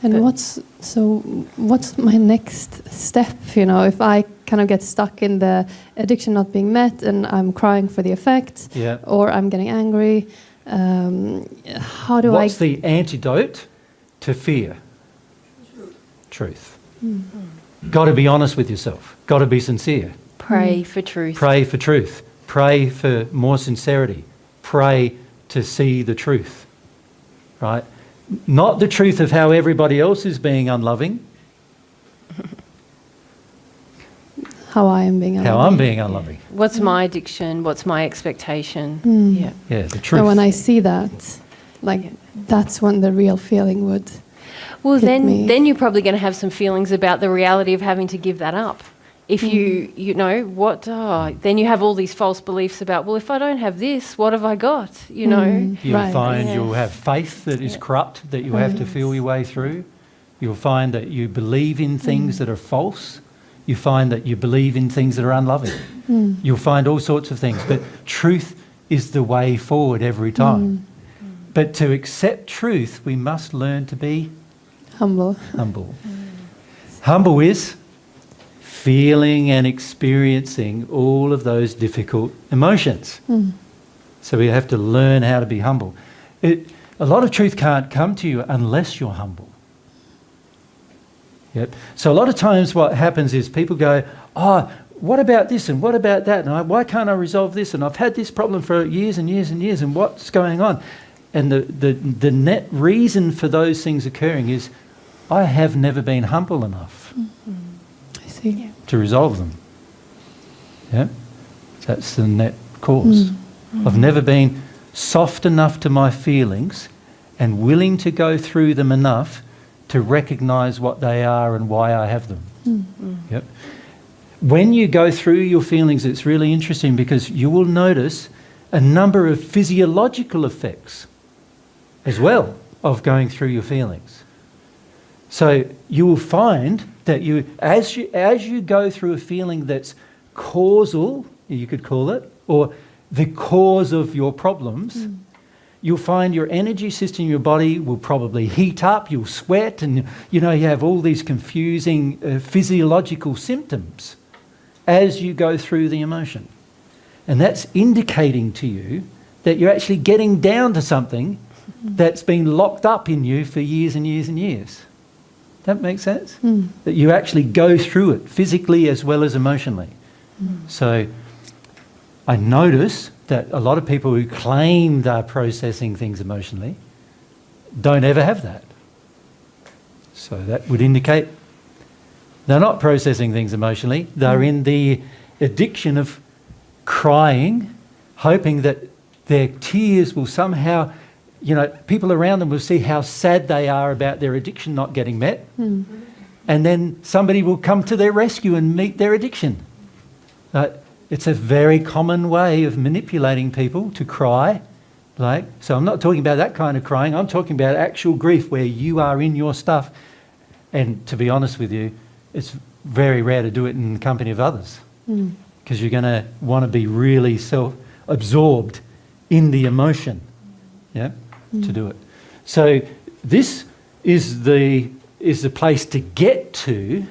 And what's my next step? You know, if I kind of get stuck in the addiction not being met, and I'm crying for the effect, or I'm getting angry, how do What's the antidote to fear? Truth. Got to be honest with yourself. Got to be sincere. Pray for truth. Pray for truth. Pray for more sincerity. Pray to see the truth. Right? Not the truth of how everybody else is being unloving. How I am being unloving. How I'm being unloving. What's my addiction? What's my expectation? Yeah, the truth. So when I see that, like, that's when the real feeling would Well, hit me. then you're probably going to have some feelings about the reality of having to give that up. If you know, then you have all these false beliefs about, well, if I don't have this, what have I got? You know? You'll find you'll have faith that is corrupt, that you have to feel your way through. You'll find that you believe in things that are false. You find that you believe in things that are unloving. You'll find all sorts of things. But truth is the way forward every time. But to accept truth, we must learn to be humble. Humble is feeling and experiencing all of those difficult emotions. So we have to learn how to be humble. A lot of truth can't come to you unless you're humble. Yep. So a lot of times what happens is people go, oh, what about this and what about that? And why can't I resolve this? And I've had this problem for years and years and years, and what's going on? And the net reason for those things occurring is I have never been humble enough to resolve them. Yeah, that's the net cause. I've never been soft enough to my feelings and willing to go through them enough to recognise what they are and why I have them. Yep. When you go through your feelings, it's really interesting because you will notice a number of physiological effects as well of going through your feelings. So you will find that as you go through a feeling that's causal, you could call it, or the cause of your problems, you'll find your energy system in your body will probably heat up, you'll sweat, and you have all these confusing physiological symptoms as you go through the emotion. And that's indicating to you that you're actually getting down to something that's been locked up in you for years and years and years. That makes sense? That you actually go through it physically as well as emotionally. So I notice that a lot of people who claim they're processing things emotionally don't ever have that. So that would indicate they're not processing things emotionally. They're in the addiction of crying, hoping that their tears will somehow, people around them will see how sad they are about their addiction not getting met. And then somebody will come to their rescue and meet their addiction. It's a very common way of manipulating people to cry. So I'm not talking about that kind of crying. I'm talking about actual grief where you are in your stuff. And to be honest with you, it's very rare to do it in the company of others because you're going to want to be really self-absorbed in the emotion, to do it. So this is the place to get to